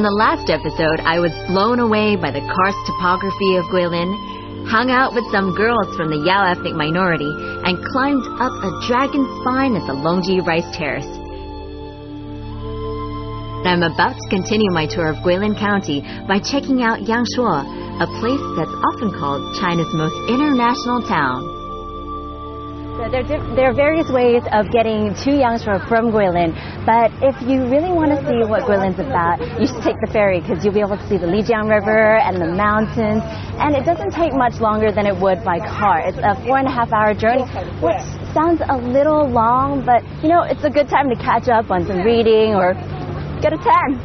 In the last episode, I was blown away by the karst topography of Guilin, hung out with some girls from the Yao ethnic minority, and climbed up a dragon spine at the Longji Rice Terrace. I'm about to continue my tour of Guilin County by checking out Yangshuo, a place that's often called China's most international town. So there are various ways of getting to Yangshuo from Guilin, but if you really want to see what Guilin's about, you should take the ferry because you'll be able to see the Lijiang River and the mountains, and it doesn't take much longer than it would by car. It's a 4.5-hour journey, which sounds a little long, but you know, it's a good time to catch up on some reading or get a tan.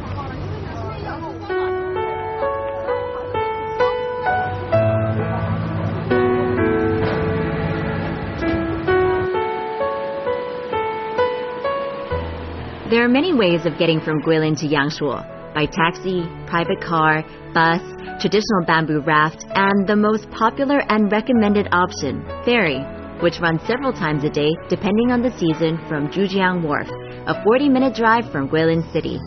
There are many ways of getting from Guilin to Yangshuo, by taxi, private car, bus, traditional bamboo raft, and the most popular and recommended option, ferry, which runs several times a day depending on the season from Zhujiang Wharf, a 40-minute drive from Guilin City.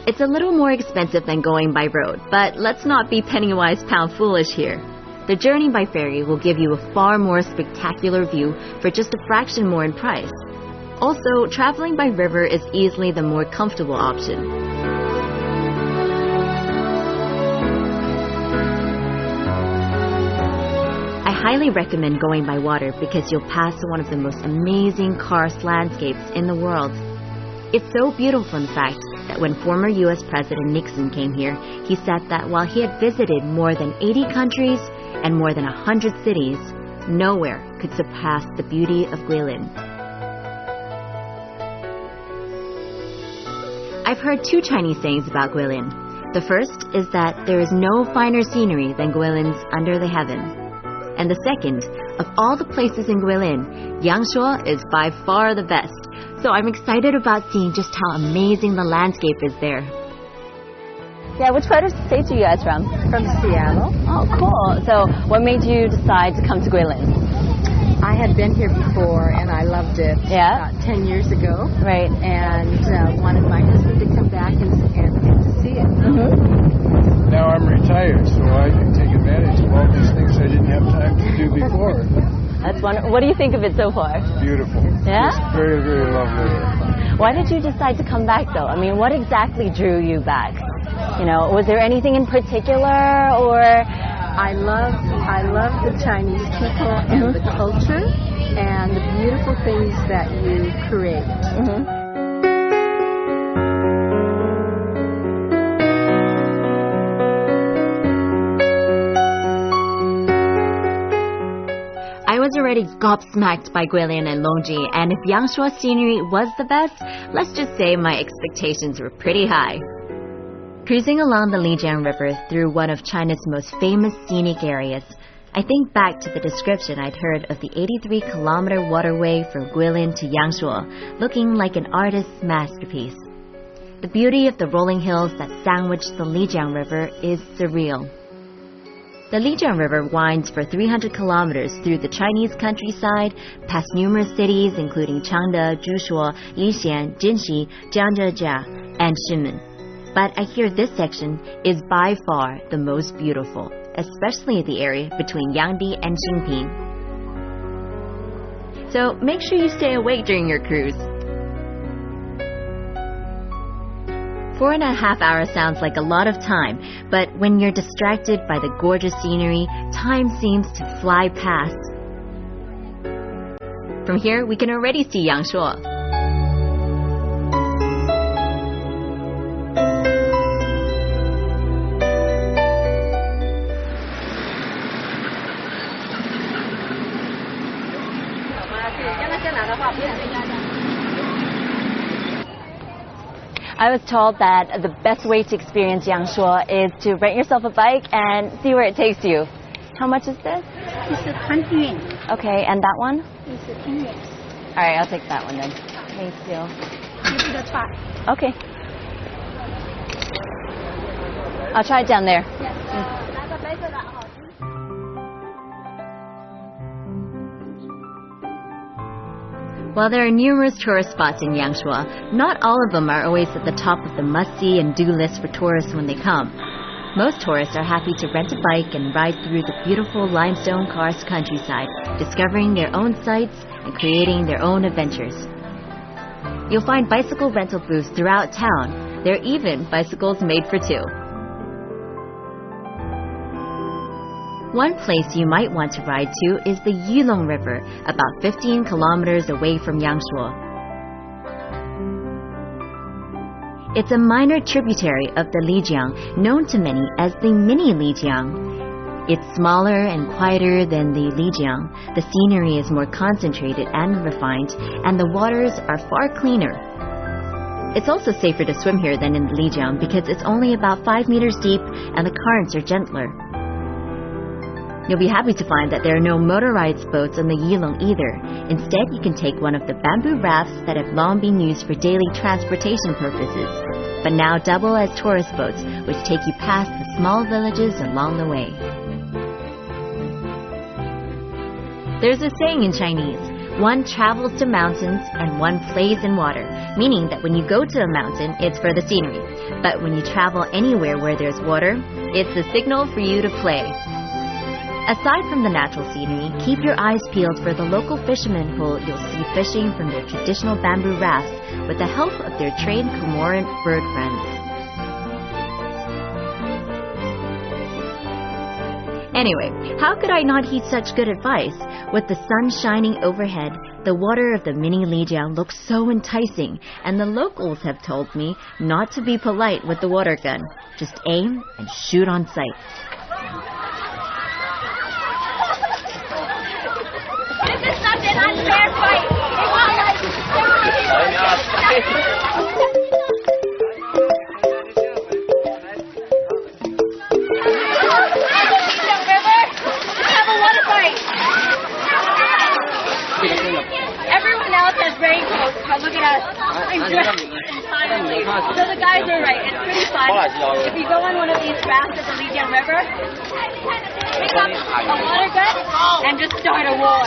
It's a little more expensive than going by road, but let's not be penny-wise pound-foolish here. The journey by ferry will give you a far more spectacular view for just a fraction more in price. Also, traveling by river is easily the more comfortable option. I highly recommend going by water because you'll pass one of the most amazing karst landscapes in the world. It's so beautiful, in fact, that when former U.S. President Nixon came here, he said that while he had visited more than 80 countries and more than 100 cities, nowhere could surpass the beauty of Guilin. I've heard two Chinese sayings about Guilin. The first is that there is no finer scenery than Guilin's Under the Heavens. And the second, of all the places in Guilin, Yangshuo is by far the best. So I'm excited about seeing just how amazing the landscape is there. Yeah, which part of the States are you guys from? From Seattle. Oh, cool. So what made you decide to come to Guilin? I had been here before and I loved it about 10 years ago. Right. And wanted my husband to come back and get to see it. Mm-hmm. Now I'm retired, so I can take advantage of all these things I didn't have time to do before. That's wonderful. What do you think of it so far? It's beautiful. Yeah? It's very, very lovely. Why did you decide to come back, though? I mean, what exactly drew you back? You know, was there anything in particular, or... I love the Chinese people and the culture and the beautiful things that you create. I was already gobsmacked by Guilin and Longji, and if Yangshuo scenery was the best, let's just say my expectations were pretty high. Cruising along the Lijiang River through one of China's most famous scenic areas, I think back to the description I'd heard of the 83-kilometer waterway from Guilin to Yangshuo, looking like an artist's masterpiece. The beauty of the rolling hills that sandwich the Lijiang River is surreal. The Lijiang River winds for 300 kilometers through the Chinese countryside, past numerous cities including Changde, Zhuzuo, Yixian, Jinxi, Jiangzhejia, and Shimen. But I hear this section is by far the most beautiful, especially the area between Yangdi and Xingping. So make sure you stay awake during your cruise. 4.5 hours sounds like a lot of time, but when you're distracted by the gorgeous scenery, time seems to fly past. From here, we can already see Yangshuo. I was told that the best way to experience Yangshuo is to rent yourself a bike and see where it takes you. How much is this? It's 20 yuan. Okay, and that one? It's 10 yuan. All right, I'll take that one then. Thank you. Give it a try. Okay. I'll try it down there. While there are numerous tourist spots in Yangshuo, not all of them are always at the top of the must-see and do list for tourists when they come. Most tourists are happy to rent a bike and ride through the beautiful limestone karst countryside, discovering their own sights and creating their own adventures. You'll find bicycle rental booths throughout town. There are even bicycles made for two. One place you might want to ride to is the Yulong River, about 15 kilometers away from Yangshuo. It's a minor tributary of the Lijiang, known to many as the mini Lijiang. It's smaller and quieter than the Lijiang. The scenery is more concentrated and refined, and the waters are far cleaner. It's also safer to swim here than in the Lijiang because it's only about 5 meters deep and the currents are gentler. You'll be happy to find that there are no motorized boats on the Yulong either. Instead, you can take one of the bamboo rafts that have long been used for daily transportation purposes, but now double as tourist boats, which take you past the small villages along the way. There's a saying in Chinese, one travels to mountains and one plays in water, meaning that when you go to a mountain, it's for the scenery. But when you travel anywhere where there's water, it's a signal for you to play. Aside from the natural scenery, keep your eyes peeled for the local fishermen who you'll see fishing from their traditional bamboo rafts with the help of their trained cormorant bird friends. Anyway, how could I not heed such good advice? With the sun shining overhead, the water of the mini Lijiang looks so enticing, and the locals have told me not to be polite with the water gun. Just aim and shoot on sight. This is such an unfair fight. Have a water fight. Everyone else has raincoats, but look at us. I'm dressed entirely. So the guys are right. It's pretty fun. If you go on one of these rafts at the Lijiang River, pick up a water gun and just start a war.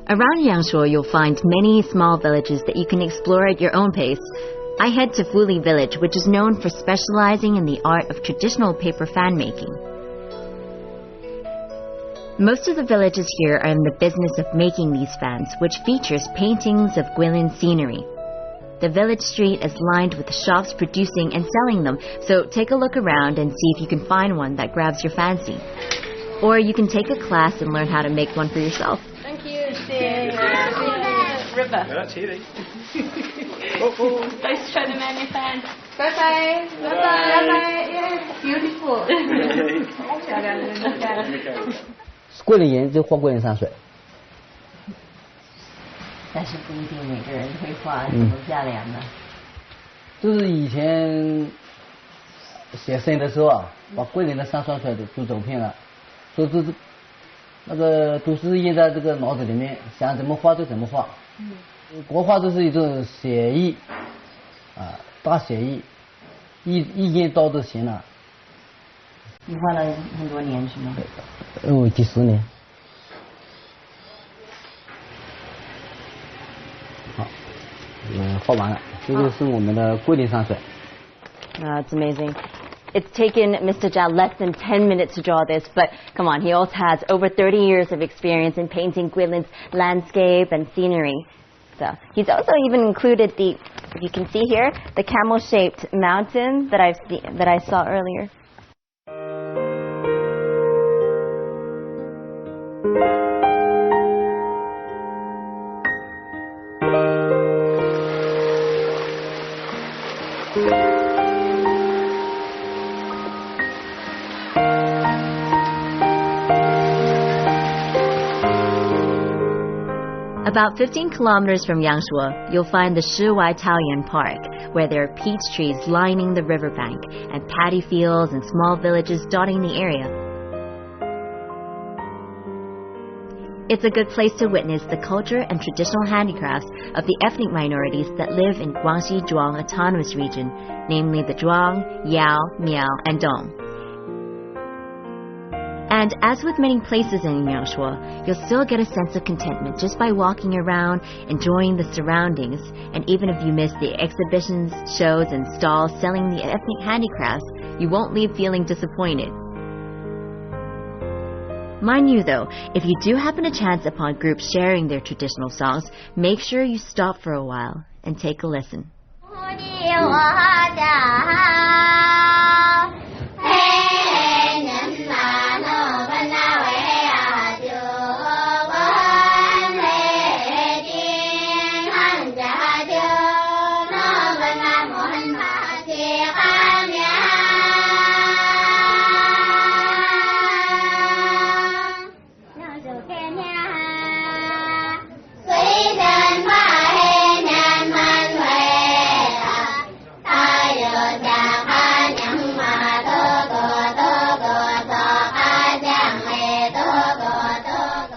Around Yangshuo, you'll find many small villages that you can explore at your own pace. I head to Fuli Village, which is known for specializing in the art of traditional paper fan making. Most of the villages here are in the business of making these fans, which features paintings of Guilin scenery. The village street is lined with shops producing and selling them, so take a look around and see if you can find one that grabs your fancy. Or you can take a class and learn how to make one for yourself. Thank you, River. That's easy. Nice to try the man fan. Bye-bye. Bye-bye. Yeah, beautiful. 桂林岩就画桂林山水。但是不一定每个人会画什么漂亮的。就是以前写生的时候啊，把桂林的山刷出来就走偏了，所以这是那个都是印在这个脑子里面，想怎么画就怎么画。国画就是一种写意啊，大写意，一言刀都行了。你画了很多年是吗？几十年。好，画完了，这就是我们的桂林山水。It's amazing. It's taken Mr. Zhao less than 10 minutes to draw this, but come on, he also has over 30 years of experience in painting Guilin's landscape and scenery. So he's also even included the, you can see here, the camel-shaped mountain that I saw earlier. About 15 kilometers from Yangshuo, you'll find the Shiwai Taoyuan Park, where there are peach trees lining the riverbank and paddy fields and small villages dotting the area. It's a good place to witness the culture and traditional handicrafts of the ethnic minorities that live in Guangxi Zhuang Autonomous Region, namely the Zhuang, Yao, Miao, and Dong. And as with many places in Yangshuo, you'll still get a sense of contentment just by walking around, enjoying the surroundings, and even if you miss the exhibitions, shows, and stalls selling the ethnic handicrafts, you won't leave feeling disappointed. Mind you though, if you do happen to chance upon groups sharing their traditional songs, make sure you stop for a while and take a listen.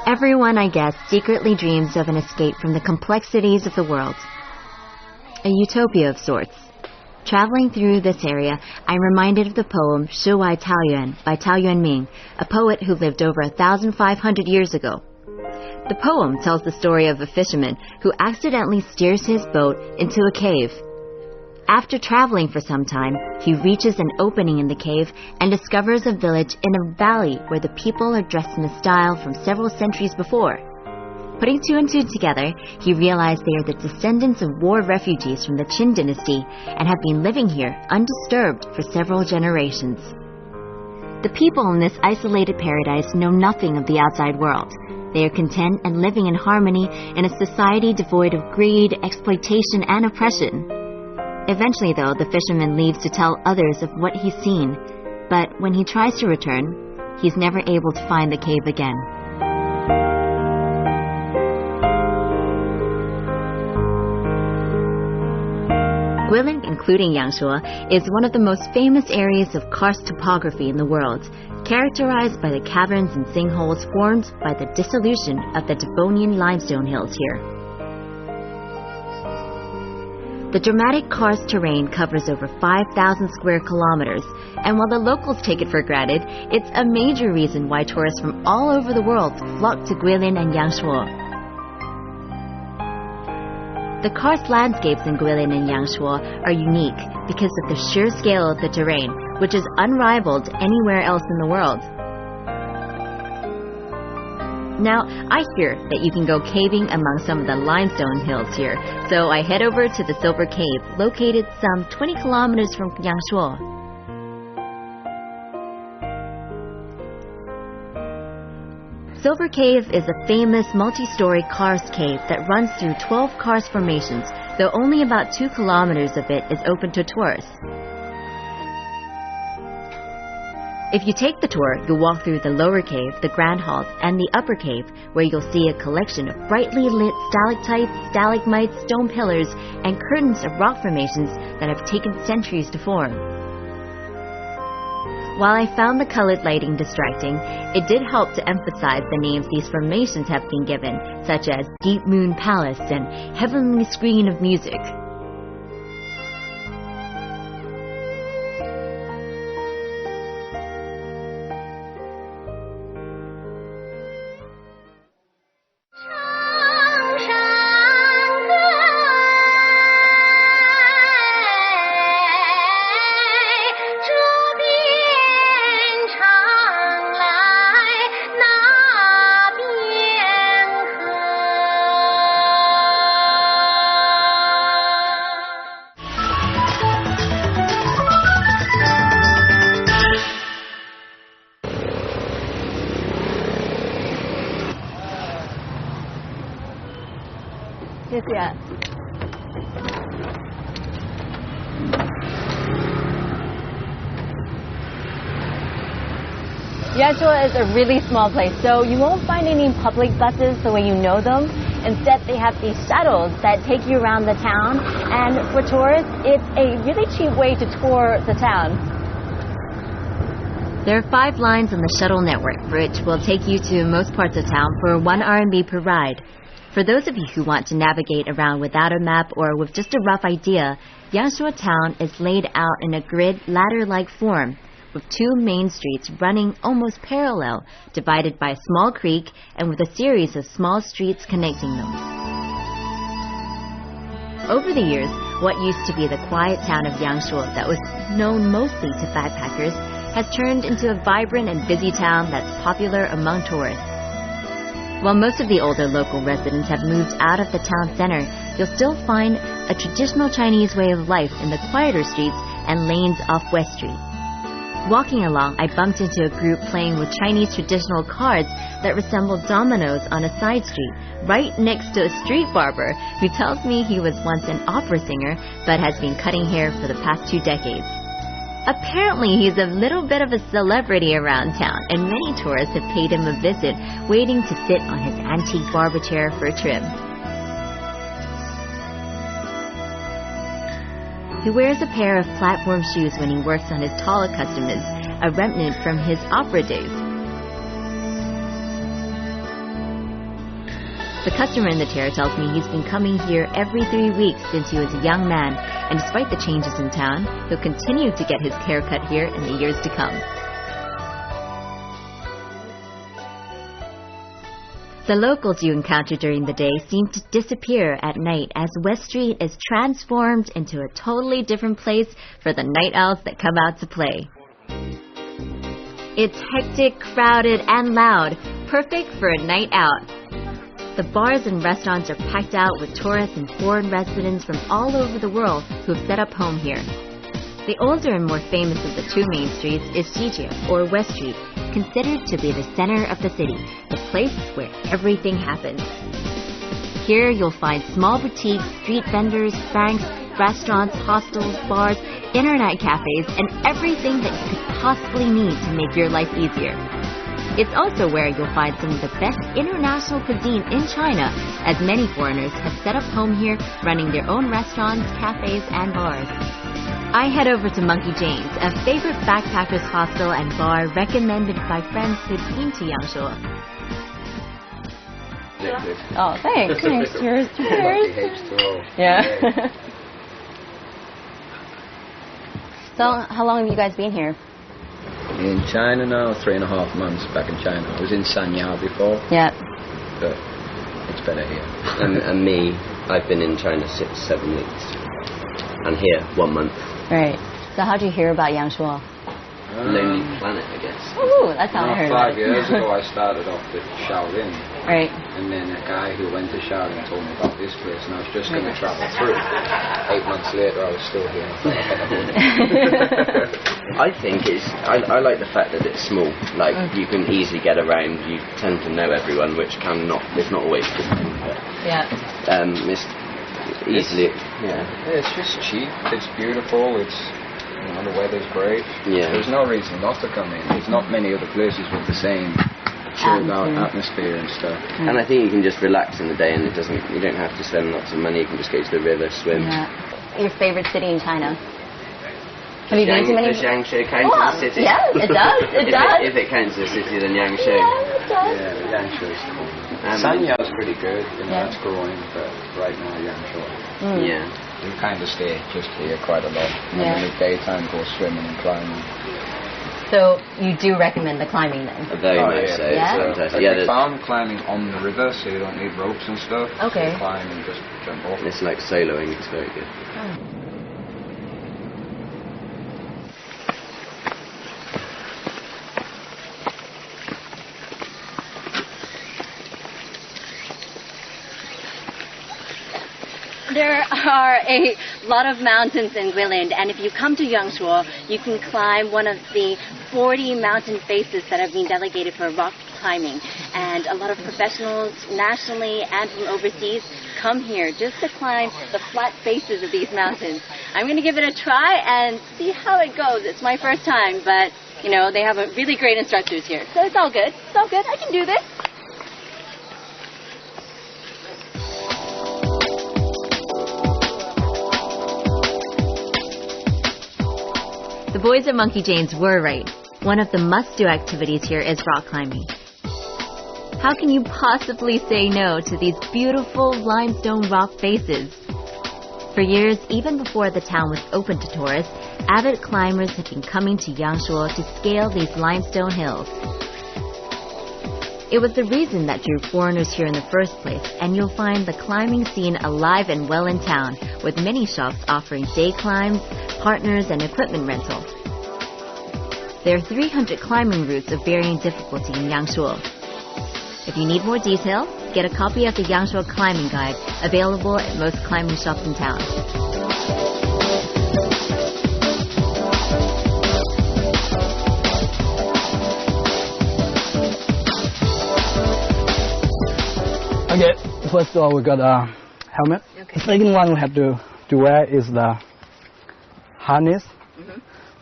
Everyone, I guess, secretly dreams of an escape from the complexities of the world. A utopia of sorts. Traveling through this area, I'm reminded of the poem Shiwai Taoyuan by Tao Yuanming, a poet who lived over 1,500 years ago. The poem tells the story of a fisherman who accidentally steers his boat into a cave. After traveling for some time, he reaches an opening in the cave and discovers a village in a valley where the people are dressed in a style from several centuries before. Putting two and two together, he realized they are the descendants of war refugees from the Qin dynasty and have been living here undisturbed for several generations. The people in this isolated paradise know nothing of the outside world. They are content and living in harmony in a society devoid of greed, exploitation, and oppression. Eventually, though, the fisherman leaves to tell others of what he's seen, but when he tries to return, he's never able to find the cave again. Guilin, including Yangshuo, is one of the most famous areas of karst topography in the world, characterized by the caverns and sinkholes formed by the dissolution of the Devonian limestone hills here. The dramatic karst terrain covers over 5,000 square kilometers, and while the locals take it for granted, it's a major reason why tourists from all over the world flock to Guilin and Yangshuo. The karst landscapes in Guilin and Yangshuo are unique because of the sheer scale of the terrain, which is unrivaled anywhere else in the world. Now, I hear that you can go caving among some of the limestone hills here, so I head over to the Silver Cave, located some 20 kilometers from Yangshuo. Silver Cave is a famous multi-story karst cave that runs through 12 karst formations, though only about 2 kilometers of it is open to tourists. If you take the tour, you'll walk through the lower cave, the grand halls, and the upper cave, where you'll see a collection of brightly lit stalactites, stalagmites, stone pillars, and curtains of rock formations that have taken centuries to form. While I found the colored lighting distracting, it did help to emphasize the names these formations have been given, such as Deep Moon Palace and Heavenly Screen of Music. Yangshuo is a really small place, so you won't find any public buses the way you know them, Instead, they have these shuttles that take you around the town, and for tourists, it's a really cheap way to tour the town. There are 5 lines on the shuttle network, which will take you to most parts of town for 1 RMB per ride. For those of you who want to navigate around without a map or with just a rough idea, Yangshuo town is laid out in a grid ladder-like form, with 2 main streets running almost parallel, divided by a small creek and with a series of small streets connecting them. Over the years, what used to be the quiet town of Yangshuo that was known mostly to backpackers has turned into a vibrant and busy town that's popular among tourists. While most of the older local residents have moved out of the town center, you'll still find a traditional Chinese way of life in the quieter streets and lanes off West Street. Walking along, I bumped into a group playing with Chinese traditional cards that resembled dominoes on a side street, right next to a street barber who tells me he was once an opera singer but has been cutting hair for the past 2 decades. Apparently, he's a little bit of a celebrity around town, and many tourists have paid him a visit, waiting to sit on his antique barber chair for a trim. He wears a pair of platform shoes when he works on his taller customers, a remnant from his opera days. The customer in the chair tells me he's been coming here every 3 weeks since he was a young man, and despite the changes in town, he'll continue to get his hair cut here in the years to come. The locals you encounter during the day seem to disappear at night as West Street is transformed into a totally different place for the night owls that come out to play. It's hectic, crowded, and loud, perfect for a night out. The bars and restaurants are packed out with tourists and foreign residents from all over the world who have set up home here. The older and more famous of the 2 main streets is Xijie, or West Street, considered to be the center of the city, the place where everything happens. Here you'll find small boutiques, street vendors, banks, restaurants, hostels, bars, internet cafes, and everything that you could possibly need to make your life easier. It's also where you'll find some of the best international cuisine in China, as many foreigners have set up home here, running their own restaurants, cafes, and bars. I head over to Monkey Jane's, a favorite backpackers hostel and bar recommended by friends who've been to Yangshuo. Oh, thanks. Thanks. Cheers. Cheers. Yeah. So, how long have you guys been here? In China now, 3.5 months back in China. I was in Sanya before. Yeah. But it's better here. And me, I've been in China 6-7 weeks. And here, 1 month. Right. So how did you hear about Yangshuo? Lonely Planet, I guess. Ooh, that's how I heard about 5 years ago I started off with Shaolin. Right. And then a guy who went to Shaolin told me about this place and I was just going to travel through. 8 months later I was still here. I think I like the fact that it's small. Like, you can easily get around. You tend to know everyone, which it's not always good. But, Yeah. It's easily, It's just cheap, it's beautiful, the weather's great. Yeah. There's no reason not to come in. There's not many other places with the same chilled out atmosphere and stuff. And I think you can just relax in the day, and you don't have to spend lots of money. You can just go to the river, swim. Yeah. Your favorite city in China? Have you been to many? Does Yangshuo count as a city? Yes, it does. It does. If it counts as a city, then Yangshuo. Yeah, it does. Yeah, Yangshuo is cool. Sanya's pretty good, that's growing, but right now Yangshuo. Yeah. We kind of stay just here quite a lot. And Yeah. in the daytime go swimming and climbing. So you do recommend the climbing then? Very much yeah. so. Yeah? It's fantastic. Like Yeah, we found climbing on the river, so you don't need ropes and stuff. Okay. So you climb and just jump off. it's like soloing. It's very good. There are a lot of mountains in Guilin, and if you come to Yangshuo, you can climb one of the 40 mountain faces that have been delegated for rock climbing. And a lot of professionals nationally and from overseas come here just to climb the flat faces of these mountains. I'm going to give it a try and see how it goes. It's my first time, but they have a really great instructors here. So it's all good. It's all good. I can do this. The boys at Monkey Jane's were right. One of the must-do activities here is rock climbing. How can you possibly say no to these beautiful limestone rock faces? For years, even before the town was open to tourists, avid climbers have been coming to Yangshuo to scale these limestone hills. It was the reason that drew foreigners here in the first place, and you'll find the climbing scene alive and well in town, with many shops offering day climbs, partners, and equipment rental. There are 300 climbing routes of varying difficulty in Yangshuo. If you need more detail, get a copy of the Yangshuo Climbing Guide, available at most climbing shops in town. Okay, first of all, we got a helmet. Okay. The second one we have to wear is the harness.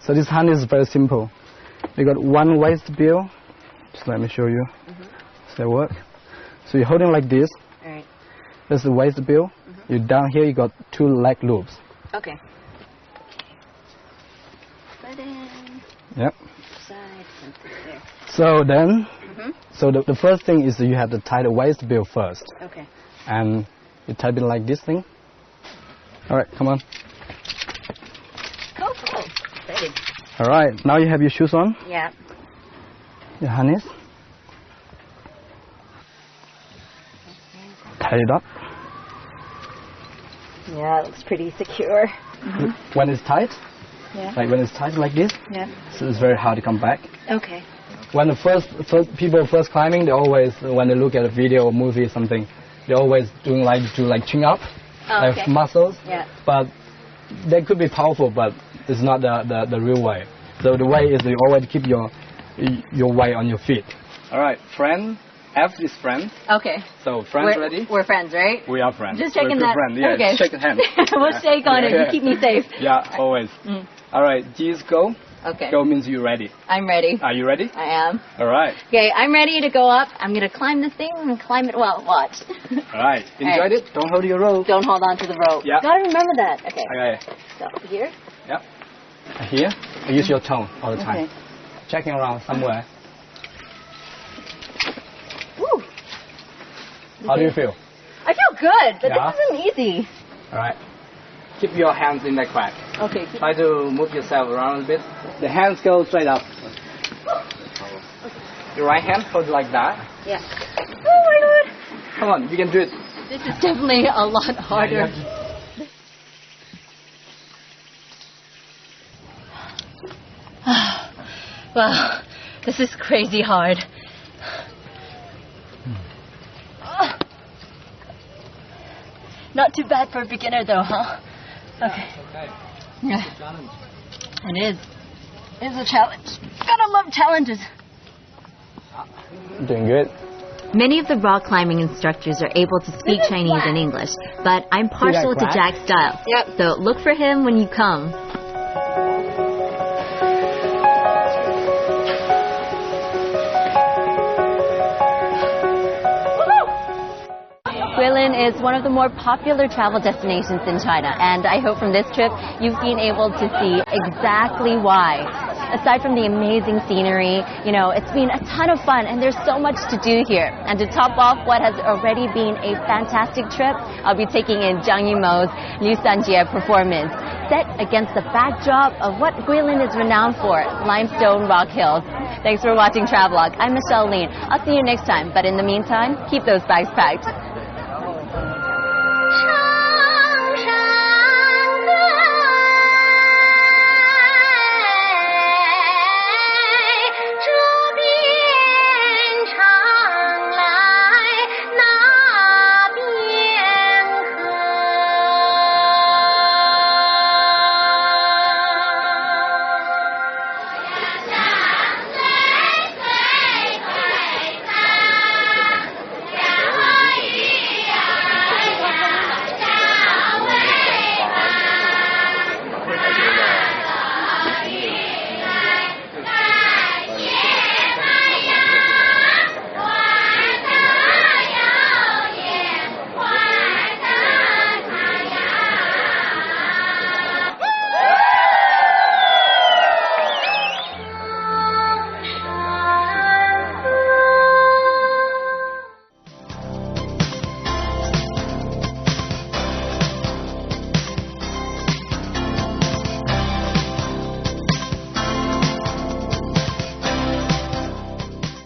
So this harness is very simple. We got one waist bill. Just let me show you. Does that work? So you're holding like this. All right. That's the waist bill. You down here, you got 2 leg loops. Okay. Put in. Yep. Side and put there. So then, so the first thing is that you have to tie the waist bill first. Okay. And you type it like this thing. All right, come on. Cool. Excited. All right, now you have your shoes on. Yeah. Your harness. Tie it up. Yeah, it looks pretty secure. When it's tight, Yeah. when it's tight like this, Yeah. so it's very hard to come back. Okay. When the first people first climbing, they always, when they look at a video or movie or something, they always do like chin up, like muscles. Yeah. But they could be powerful, but it's not the real way. So the way is you always keep your weight on your feet. All right, friend. F is friend. Okay. So friends ready? We're friends, right? We are friends. Just checking We're that. Friend. Yeah, okay. shake hands. We'll shake on it. You keep me safe. Yeah, always. All right, G is go. Okay. Go means you're ready. I'm ready. Are you ready? I am. All right. Okay, I'm ready to go up. I'm going to climb this thing. I'm going to climb it well. Watch. All right. Enjoyed it? Don't hold your rope. Don't hold on to the rope. Yeah. Got to remember that. Okay. Okay. So, here. Yep. Here, use your tone all the time. Okay. Checking around somewhere. Woo. How do you feel? I feel good, but Yeah. this isn't easy. All right. Keep your hands in the crack. Okay. Try to move yourself around a bit. The hands go straight up. Your right hand hold like that. Yeah. Oh my god. Come on, you can do it. This is definitely a lot harder. Wow, this is crazy hard. Not too bad for a beginner though, huh? Okay. Yeah. It is. It is a challenge. Gotta love challenges. Doing good. Many of the rock climbing instructors are able to speak Chinese and English, but I'm partial to Jack's style. Yep. So look for him when you come. Guilin is one of the more popular travel destinations in China, and I hope from this trip you've been able to see exactly why. Aside from the amazing scenery, it's been a ton of fun and there's so much to do here. And to top off what has already been a fantastic trip, I'll be taking in Zhang Yimou's Liu Sanjie performance, set against the backdrop of what Guilin is renowned for, limestone rock hills. Thanks for watching Travelogue. I'm Michelle Lin. I'll see you next time, but in the meantime, keep those bags packed.